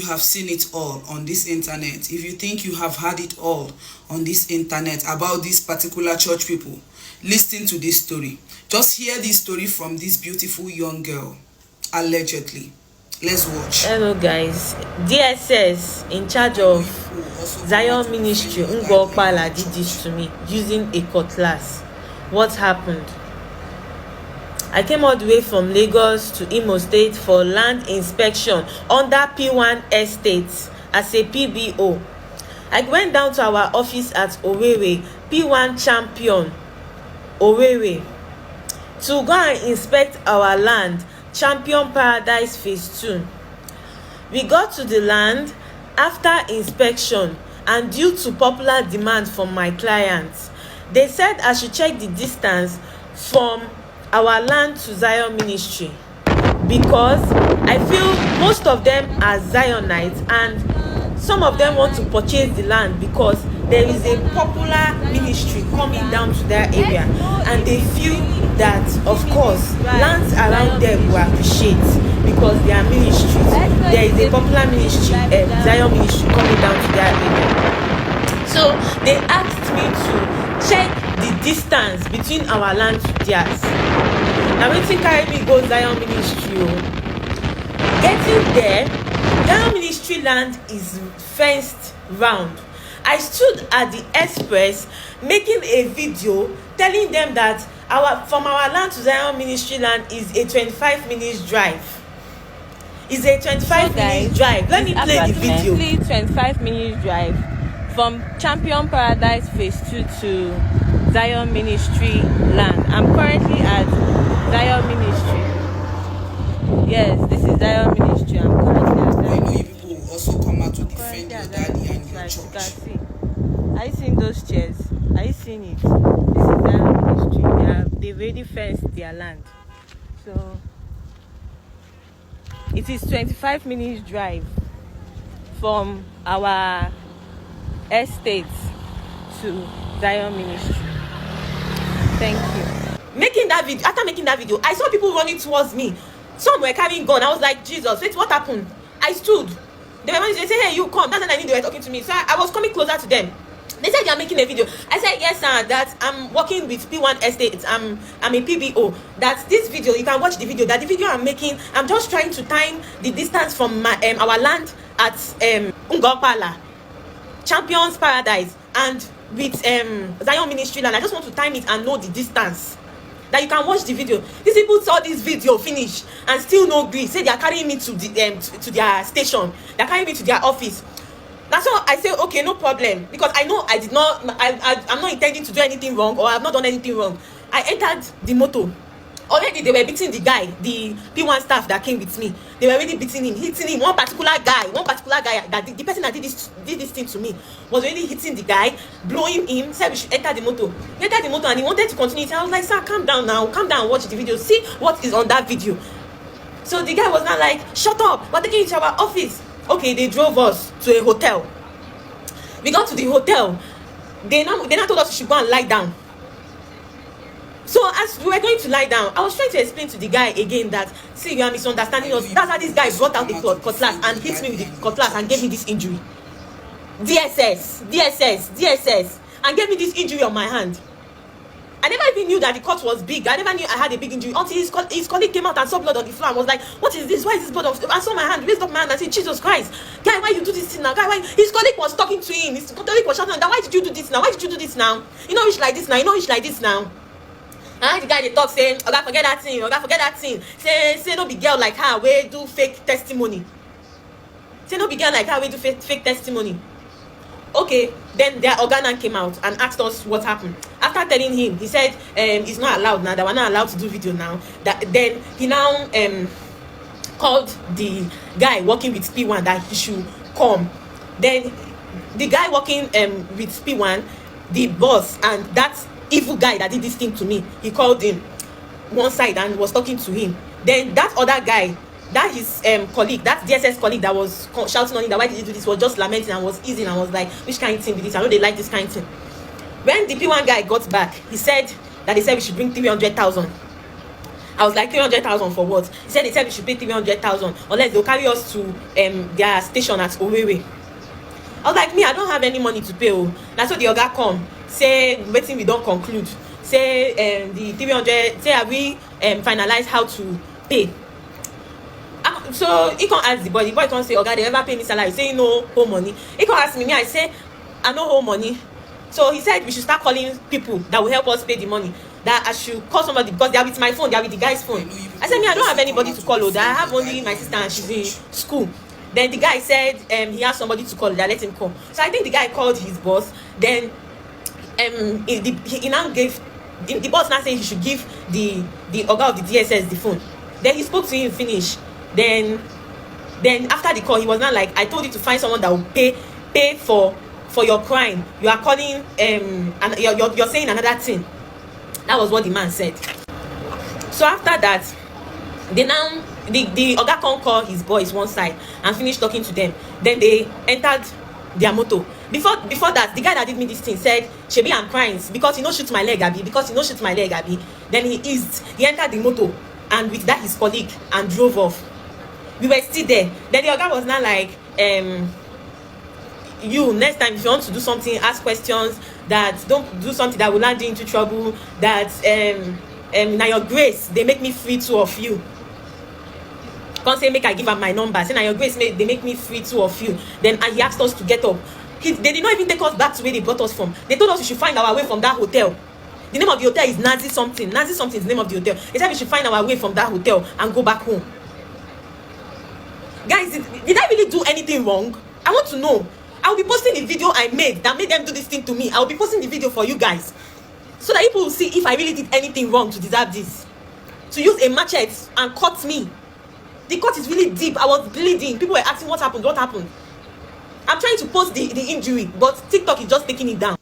you have seen it all on this internet, if you think you have had it all on this internet about these particular church people, listen to this story. Just hear this story from this beautiful young girl, allegedly. Let's watch. Hello guys, DSS in charge of Zion Ministry Wahala did this to me using a cutlass. What happened? I came all the way from Lagos to Imo State for land inspection under P1 Estate as a PBO. I went down to our office at Owerri, P1 Champion Owerri, to go and inspect our land, Champion Paradise Phase 2. We got to the land after inspection, and due to popular demand from my clients, they said I should check the distance from our land to Zion Ministry, because I feel most of them are Zionites and some of them want to purchase the land because there is a popular ministry coming down to their area, and they feel that of course lands around them will appreciate because they are ministries. There is a popular ministry, Zion Ministry, coming down to their area. So they asked me to check the distance between our land to theirs. Now wetin carry me go Zion Ministry o. Getting there, Zion Ministry land is fenced round. I stood at the express making a video telling them that from our land to Zion Ministry land is a 25 minutes drive. It's a 25 minutes drive. Let me play the video. 25 minutes drive from Champion Paradise Phase 2 to Zion Ministry land. I'm currently at Zion Ministry. Yes, this is Zion Ministry. I'm currently at Zion. I know you people will also come out to defend your daddy and your church. You can see. Are you seeing those chairs? Are you seeing it? This is Zion Ministry. They've already fenced their land. So it is 25 minutes drive from our estate to Zion Ministry. Thank you. After making that video, I saw people running towards me. Some were carrying gun. I was like, Jesus, wait, what happened? I stood. They said, hey, you come. That's when I knew they were talking to me. So I was coming closer to them. They said, you're making a video. I said, yes, sir, that I'm working with P1 Estate. I'm a PBO. That this video, you can watch the video. That the video I'm making, I'm just trying to time the distance from our land at Wahala, Champion's Paradise, and with Zion Ministry land. I just want to time it and know the distance. That you can watch the video. These people saw this video finish and still no agree. Say they are carrying me to to their station. They are carrying me to their office. That's why I say, okay, no problem, because I know I'm not intending to do anything wrong, or I've not done anything wrong. I entered the motor. Already they were beating the guy, the P1 staff that came with me. They were already beating him, hitting him. One particular guy that the person that did this thing to me was already hitting the guy, blowing him. Said we should enter the motor. He entered the motor and he wanted to continue. I was like, sir, calm down now, calm down and watch the video. See what is on that video. So the guy was not like, shut up, we're taking you to our office. Okay, they drove us to a hotel. We got to the hotel. They now told us we should go and lie down. So as we were going to lie down, I was trying to explain to the guy again that, see, you are misunderstanding us. That's how this guy brought out the cutlass and hit me with the cutlass and gave me this injury. DSS, and gave me this injury on my hand. I never even knew that the cut was big. I never knew I had a big injury until his colleague came out and saw blood on the floor and was like, what is this? Why is this blood? I saw my hand, raised up my hand and said, Jesus Christ, guy, why you do this thing now? Guy, why? His colleague was talking to him. His colleague was shouting, why did you do this now? Why did you do this now? You know it's like this now. You know it's like this now. And the guy they talk saying, oh God, forget that thing. Oh God, forget that thing. Say no big girl like her we do fake testimony. Say no big girl like her we do fake testimony. Okay, then their organ came out and asked us what happened. After telling him, he said it's not allowed now, that we're not allowed to do video now. Then he now called the guy working with P1 that he should come. Then the guy working with P1, the boss, and that evil guy that did this thing to me, he called him one side and was talking to him. Then that other guy, that his colleague, that DSS colleague that was shouting on him that why did you do this, was just lamenting and was easing and was like, which kind of thing did this? I know they like this kind of thing. When the P1 guy got back, he said that they said we should bring 300,000. I was like, 300,000 for what? He said we should pay 300,000 unless they'll carry us to their station at Owerri. I was like, me, I don't have any money to pay. That's what the oga come say, waiting, we don't conclude. Say the 300, say have we finalized how to pay. So he can't ask the boy can't say, oga, they ever pay me salary? Say no whole money. He can't ask me, I say I no whole money. So he said we should start calling people that will help us pay the money. That I should call somebody because they are with my phone, they are with the guy's phone. I said, me, I don't have anybody to call. I have only my sister and she's in school. Then the guy said he has somebody to call, that let him call. So I think the guy called his boss. Then he now gave the boss now saying he should give the oga of the DSS the phone. Then he spoke to him, finish. Then after the call, he was not like, I told you to find someone that will pay for your crime. You are calling and you're saying another thing. That was what the man said. So after that, the oga can call his boys one side and finish talking to them. Then they entered their motor. Before that, the guy that did me this thing said, Shebi, I'm crying because he no shoot my leg, Abi. Then he entered the motor and with that his colleague and drove off. We were still there. Then the oga was now like, you next time if you want to do something, ask questions, that don't do something that will land you into trouble, that now your grace they make me free two of you. Can't say make I give up my number. Say now your grace they make me free two of you. Then and he asked us to get up. They did not even take us back to where they brought us from. They told us we should find our way from that hotel. The name of the hotel is Nazi something. Nazi something is the name of the hotel. They said we should find our way from that hotel and go back home. Guys, did I really do anything wrong? I want to know. I will be posting the video I made that made them do this thing to me. I will be posting the video for you guys, so that people will see if I really did anything wrong to deserve this. To use a machete and cut me. The cut is really deep. I was bleeding. People were asking what happened. I'm trying to post the injury, but TikTok is just taking it down.